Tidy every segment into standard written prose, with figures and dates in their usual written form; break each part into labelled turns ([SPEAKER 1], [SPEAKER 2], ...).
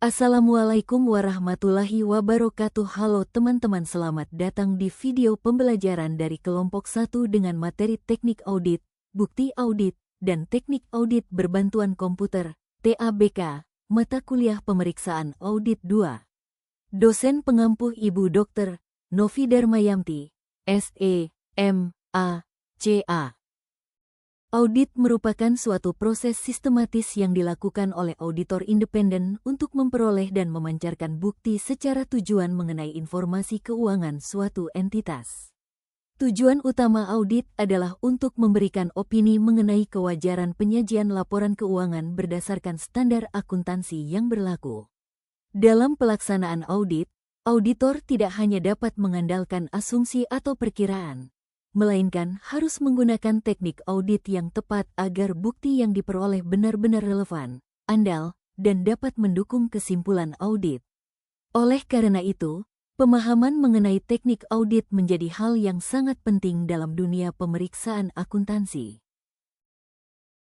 [SPEAKER 1] Assalamualaikum warahmatullahi wabarakatuh. Halo teman-teman, selamat datang di video pembelajaran dari kelompok 1 dengan materi teknik audit, bukti audit, dan teknik audit berbantuan komputer, TABK, mata kuliah pemeriksaan audit 2. Dosen pengampuh Ibu Dr. Novi Darmayanti, SE, M.A., C.A. Audit merupakan suatu proses sistematis yang dilakukan oleh auditor independen untuk memperoleh dan memancarkan bukti secara tujuan mengenai informasi keuangan suatu entitas. Tujuan utama audit adalah untuk memberikan opini mengenai kewajaran penyajian laporan keuangan berdasarkan standar akuntansi yang berlaku. Dalam pelaksanaan audit, auditor tidak hanya dapat mengandalkan asumsi atau perkiraan, melainkan harus menggunakan teknik audit yang tepat agar bukti yang diperoleh benar-benar relevan, andal, dan dapat mendukung kesimpulan audit. Oleh karena itu, pemahaman mengenai teknik audit menjadi hal yang sangat penting dalam dunia pemeriksaan akuntansi.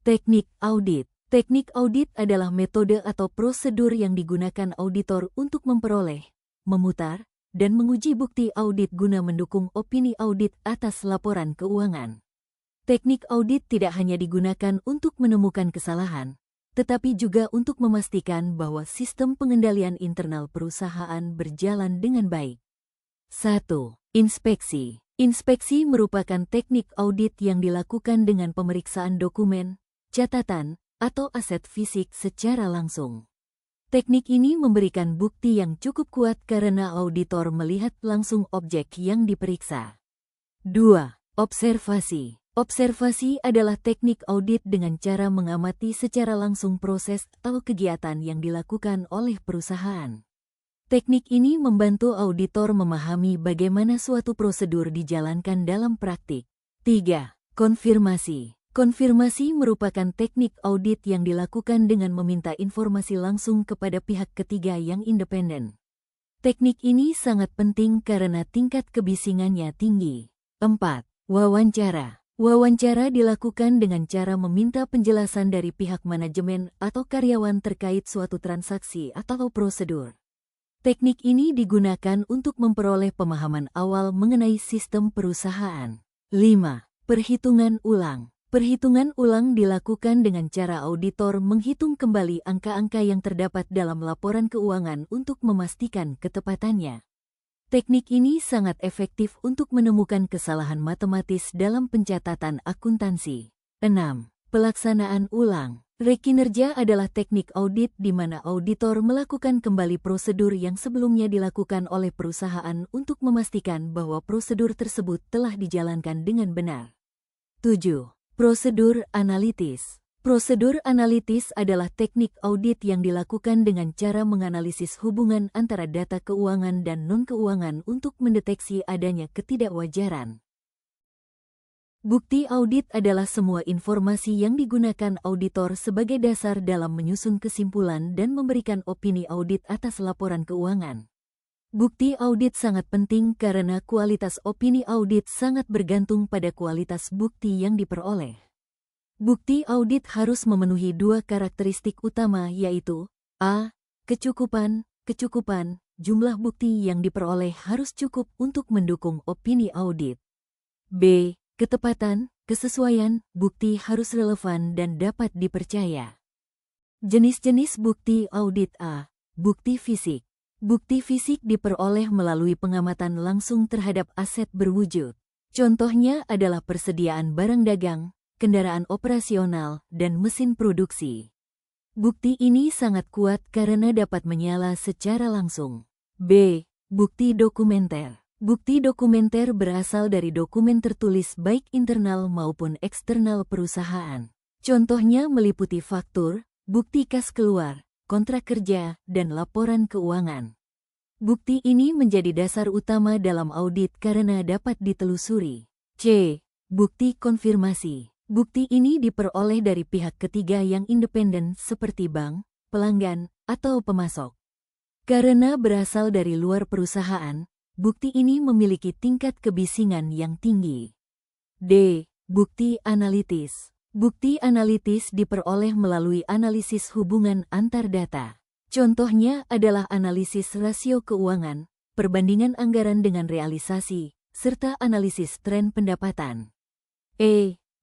[SPEAKER 1] Teknik audit. Teknik audit adalah metode atau prosedur yang digunakan auditor untuk memperoleh, memutar, dan menguji bukti audit guna mendukung opini audit atas laporan keuangan. Teknik audit tidak hanya digunakan untuk menemukan kesalahan, tetapi juga untuk memastikan bahwa sistem pengendalian internal perusahaan berjalan dengan baik. 1. Inspeksi. Inspeksi merupakan teknik audit yang dilakukan dengan pemeriksaan dokumen, catatan, atau aset fisik secara langsung. Teknik ini memberikan bukti yang cukup kuat karena auditor melihat langsung objek yang diperiksa. 2. Observasi. Observasi adalah teknik audit dengan cara mengamati secara langsung proses atau kegiatan yang dilakukan oleh perusahaan. Teknik ini membantu auditor memahami bagaimana suatu prosedur dijalankan dalam praktik. 3. Konfirmasi. Konfirmasi merupakan teknik audit yang dilakukan dengan meminta informasi langsung kepada pihak ketiga yang independen. Teknik ini sangat penting karena tingkat kebisingannya tinggi. 4. Wawancara. Wawancara dilakukan dengan cara meminta penjelasan dari pihak manajemen atau karyawan terkait suatu transaksi atau prosedur. Teknik ini digunakan untuk memperoleh pemahaman awal mengenai sistem perusahaan. 5. Perhitungan ulang. Perhitungan ulang dilakukan dengan cara auditor menghitung kembali angka-angka yang terdapat dalam laporan keuangan untuk memastikan ketepatannya. Teknik ini sangat efektif untuk menemukan kesalahan matematis dalam pencatatan akuntansi. 6. Pelaksanaan ulang. Rekinerja adalah teknik audit di mana auditor melakukan kembali prosedur yang sebelumnya dilakukan oleh perusahaan untuk memastikan bahwa prosedur tersebut telah dijalankan dengan benar. 7. Prosedur analitis. Prosedur analitis adalah teknik audit yang dilakukan dengan cara menganalisis hubungan antara data keuangan dan non-keuangan untuk mendeteksi adanya ketidakwajaran. Bukti audit adalah semua informasi yang digunakan auditor sebagai dasar dalam menyusun kesimpulan dan memberikan opini audit atas laporan keuangan. Bukti audit sangat penting karena kualitas opini audit sangat bergantung pada kualitas bukti yang diperoleh. Bukti audit harus memenuhi dua karakteristik utama yaitu a. Kecukupan. Jumlah bukti yang diperoleh harus cukup untuk mendukung opini audit. b. Ketepatan, kesesuaian, bukti harus relevan dan dapat dipercaya. Jenis-jenis bukti audit. A. Bukti fisik. Bukti fisik diperoleh melalui pengamatan langsung terhadap aset berwujud. Contohnya adalah persediaan barang dagang, kendaraan operasional, dan mesin produksi. Bukti ini sangat kuat karena dapat menyala secara langsung. B. Bukti dokumenter. Bukti dokumenter berasal dari dokumen tertulis baik internal maupun eksternal perusahaan. Contohnya meliputi faktur, bukti kas keluar, kontrak kerja, dan laporan keuangan. Bukti ini menjadi dasar utama dalam audit karena dapat ditelusuri. C. Bukti konfirmasi. Bukti ini diperoleh dari pihak ketiga yang independen seperti bank, pelanggan, atau pemasok. Karena berasal dari luar perusahaan, bukti ini memiliki tingkat kebisingan yang tinggi. D. Bukti analitis. Bukti analitis diperoleh melalui analisis hubungan antar data. Contohnya adalah analisis rasio keuangan, perbandingan anggaran dengan realisasi, serta analisis tren pendapatan.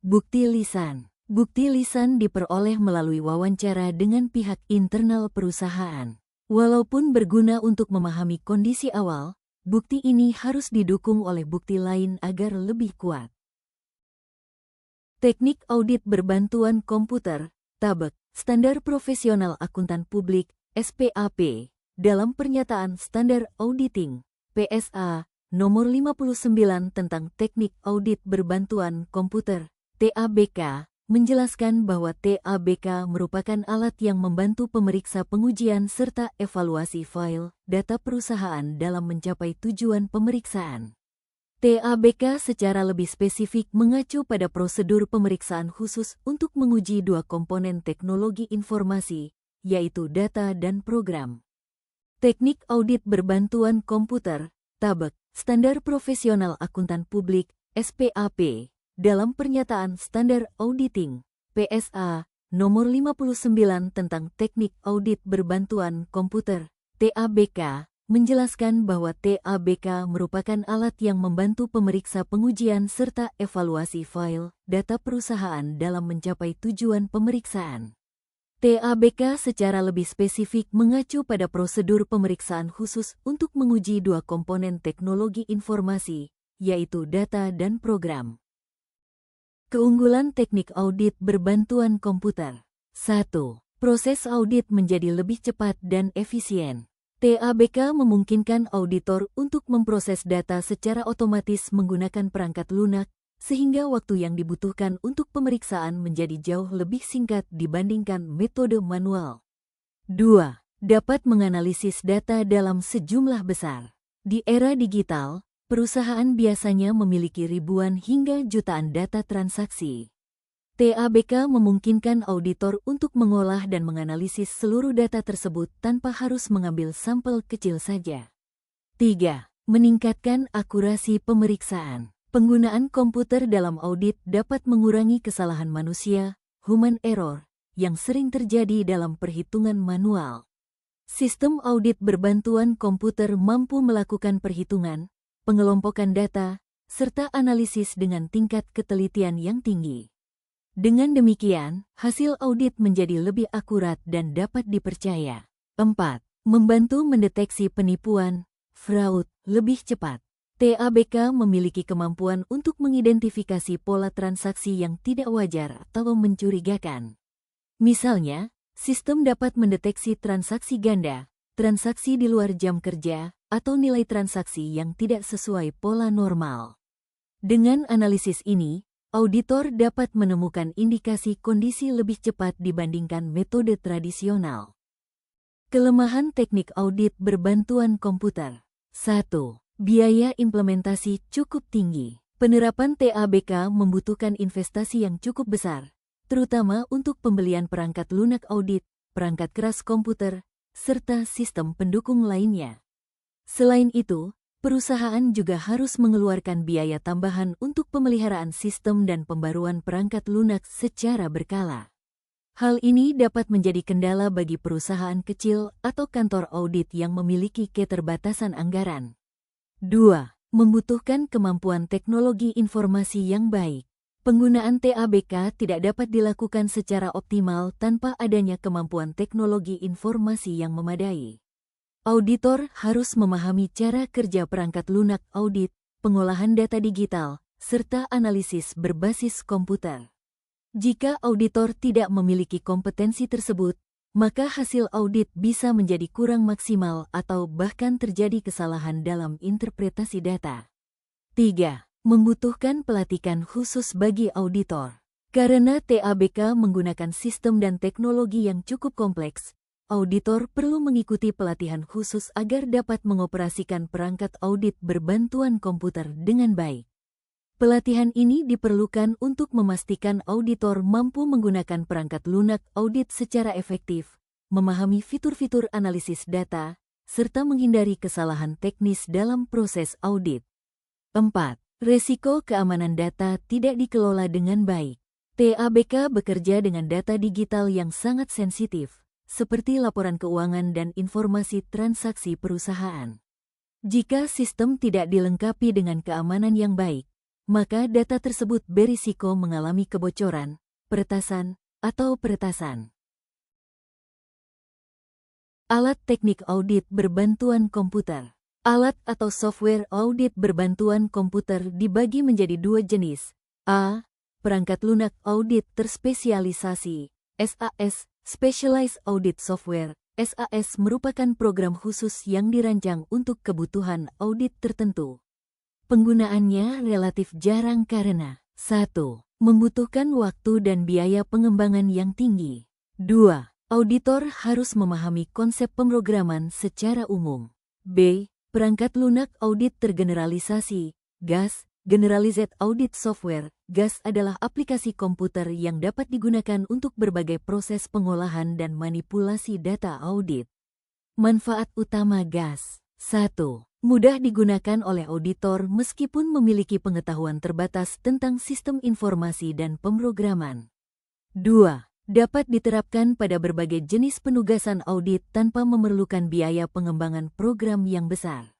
[SPEAKER 1] Bukti lisan. Bukti lisan diperoleh melalui wawancara dengan pihak internal perusahaan. Walaupun berguna untuk memahami kondisi awal, bukti ini harus didukung oleh bukti lain agar lebih kuat. Teknik audit berbantuan komputer, TABEK, Standar Profesional Akuntan Publik, SPAP, dalam Pernyataan Standar Auditing, PSA, Nomor 59 tentang Teknik Audit Berbantuan Komputer, TABK, menjelaskan bahwa TABK merupakan alat yang membantu pemeriksa pengujian serta evaluasi file data perusahaan dalam mencapai tujuan pemeriksaan. TABK secara lebih spesifik mengacu pada prosedur pemeriksaan khusus untuk menguji dua komponen teknologi informasi, yaitu data dan program. Teknik audit berbantuan komputer, TABEK, Standar Profesional Akuntan Publik, SPAP, dalam Pernyataan Standar Auditing, PSA, Nomor 59 tentang Teknik Audit Berbantuan Komputer, TABK, menjelaskan bahwa TABK merupakan alat yang membantu pemeriksa pengujian serta evaluasi file data perusahaan dalam mencapai tujuan pemeriksaan. TABK secara lebih spesifik mengacu pada prosedur pemeriksaan khusus untuk menguji dua komponen teknologi informasi, yaitu data dan program. Keunggulan teknik audit berbantuan komputer. 1. Proses audit menjadi lebih cepat dan efisien. TABK memungkinkan auditor untuk memproses data secara otomatis menggunakan perangkat lunak, sehingga waktu yang dibutuhkan untuk pemeriksaan menjadi jauh lebih singkat dibandingkan metode manual. 2. Dapat menganalisis data dalam sejumlah besar. Di era digital, perusahaan biasanya memiliki ribuan hingga jutaan data transaksi. TABK memungkinkan auditor untuk mengolah dan menganalisis seluruh data tersebut tanpa harus mengambil sampel kecil saja. 3. Meningkatkan akurasi pemeriksaan. Penggunaan komputer dalam audit dapat mengurangi kesalahan manusia, human error, yang sering terjadi dalam perhitungan manual. Sistem audit berbantuan komputer mampu melakukan perhitungan, pengelompokan data, serta analisis dengan tingkat ketelitian yang tinggi. Dengan demikian, hasil audit menjadi lebih akurat dan dapat dipercaya. 4. Membantu mendeteksi penipuan, fraud, lebih cepat. TABK memiliki kemampuan untuk mengidentifikasi pola transaksi yang tidak wajar atau mencurigakan. Misalnya, sistem dapat mendeteksi transaksi ganda, transaksi di luar jam kerja, atau nilai transaksi yang tidak sesuai pola normal. Dengan analisis ini, auditor dapat menemukan indikasi kondisi lebih cepat dibandingkan metode tradisional. Kelemahan teknik audit berbantuan komputer. 1. Biaya implementasi cukup tinggi. Penerapan TABK membutuhkan investasi yang cukup besar, terutama untuk pembelian perangkat lunak audit, perangkat keras komputer, serta sistem pendukung lainnya. Selain itu, perusahaan juga harus mengeluarkan biaya tambahan untuk pemeliharaan sistem dan pembaruan perangkat lunak secara berkala. Hal ini dapat menjadi kendala bagi perusahaan kecil atau kantor audit yang memiliki keterbatasan anggaran. 2. Membutuhkan kemampuan teknologi informasi yang baik. Penggunaan TABK tidak dapat dilakukan secara optimal tanpa adanya kemampuan teknologi informasi yang memadai. Auditor harus memahami cara kerja perangkat lunak audit, pengolahan data digital, serta analisis berbasis komputer. Jika auditor tidak memiliki kompetensi tersebut, maka hasil audit bisa menjadi kurang maksimal atau bahkan terjadi kesalahan dalam interpretasi data. 3. Membutuhkan pelatihan khusus bagi auditor. Karena TABK menggunakan sistem dan teknologi yang cukup kompleks, auditor perlu mengikuti pelatihan khusus agar dapat mengoperasikan perangkat audit berbantuan komputer dengan baik. Pelatihan ini diperlukan untuk memastikan auditor mampu menggunakan perangkat lunak audit secara efektif, memahami fitur-fitur analisis data, serta menghindari kesalahan teknis dalam proses audit. 4. Resiko keamanan data tidak dikelola dengan baik. TABK bekerja dengan data digital yang sangat sensitif, seperti laporan keuangan dan informasi transaksi perusahaan. Jika sistem tidak dilengkapi dengan keamanan yang baik, maka data tersebut berisiko mengalami kebocoran, peretasan, atau peretasan. Alat teknik audit berbantuan komputer. Alat atau software audit berbantuan komputer dibagi menjadi dua jenis. A. Perangkat lunak audit terspesialisasi, SAS, Specialized Audit Software. SAS merupakan program khusus yang dirancang untuk kebutuhan audit tertentu. Penggunaannya relatif jarang karena 1. Membutuhkan waktu dan biaya pengembangan yang tinggi. 2. Auditor harus memahami konsep pemrograman secara umum. B. Perangkat lunak audit tergeneralisasi, GAS, Generalized Audit Software. GAS adalah aplikasi komputer yang dapat digunakan untuk berbagai proses pengolahan dan manipulasi data audit. Manfaat utama GAS. 1. Mudah digunakan oleh auditor meskipun memiliki pengetahuan terbatas tentang sistem informasi dan pemrograman. 2. Dapat diterapkan pada berbagai jenis penugasan audit tanpa memerlukan biaya pengembangan program yang besar.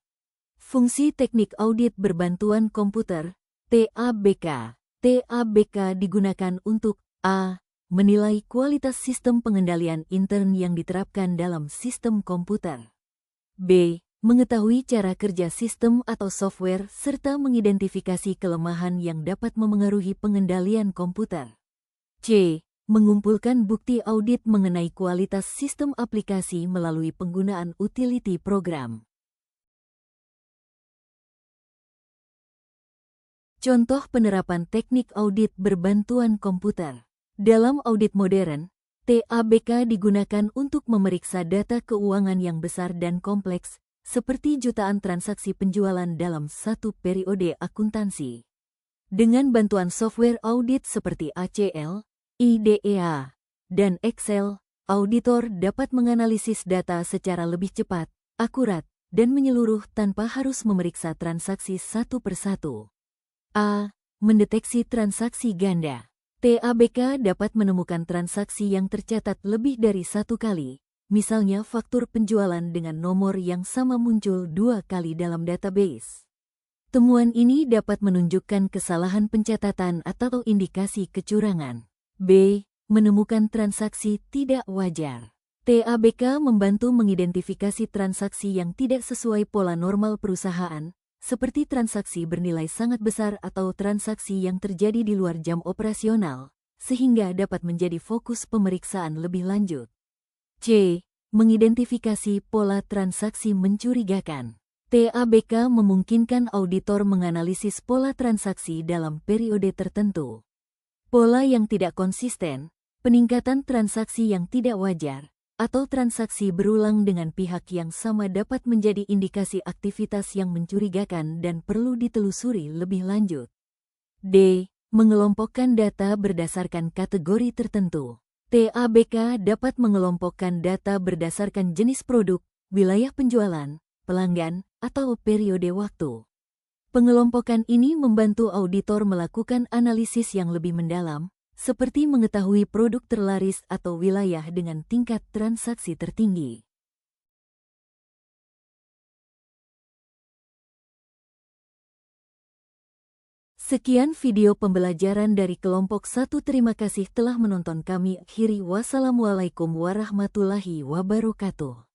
[SPEAKER 1] Fungsi teknik audit berbantuan komputer, TABK. TABK digunakan untuk A. Menilai kualitas sistem pengendalian intern yang diterapkan dalam sistem komputer. B. Mengetahui cara kerja sistem atau software serta mengidentifikasi kelemahan yang dapat memengaruhi pengendalian komputer. C. Mengumpulkan bukti audit mengenai kualitas sistem aplikasi melalui penggunaan utility program. Contoh penerapan teknik audit berbantuan komputer. Dalam audit modern, TABK digunakan untuk memeriksa data keuangan yang besar dan kompleks, seperti jutaan transaksi penjualan dalam satu periode akuntansi. Dengan bantuan software audit seperti ACL, IDEA, dan Excel, auditor dapat menganalisis data secara lebih cepat, akurat, dan menyeluruh tanpa harus memeriksa transaksi satu persatu. A. Mendeteksi transaksi ganda. TABK dapat menemukan transaksi yang tercatat lebih dari satu kali, misalnya faktur penjualan dengan nomor yang sama muncul 2 kali dalam database. Temuan ini dapat menunjukkan kesalahan pencatatan atau indikasi kecurangan. B. Menemukan transaksi tidak wajar. TABK membantu mengidentifikasi transaksi yang tidak sesuai pola normal perusahaan, seperti transaksi bernilai sangat besar atau transaksi yang terjadi di luar jam operasional, sehingga dapat menjadi fokus pemeriksaan lebih lanjut. C. Mengidentifikasi pola transaksi mencurigakan. TABK memungkinkan auditor menganalisis pola transaksi dalam periode tertentu. Pola yang tidak konsisten, peningkatan transaksi yang tidak wajar, atau transaksi berulang dengan pihak yang sama dapat menjadi indikasi aktivitas yang mencurigakan dan perlu ditelusuri lebih lanjut. D. Mengelompokkan data berdasarkan kategori tertentu. TABK dapat mengelompokkan data berdasarkan jenis produk, wilayah penjualan, pelanggan, atau periode waktu. Pengelompokan ini membantu auditor melakukan analisis yang lebih mendalam, seperti mengetahui produk terlaris atau wilayah dengan tingkat transaksi tertinggi. Sekian video pembelajaran dari kelompok 1. Terima kasih telah menonton kami. Akhiri wassalamualaikum warahmatullahi wabarakatuh.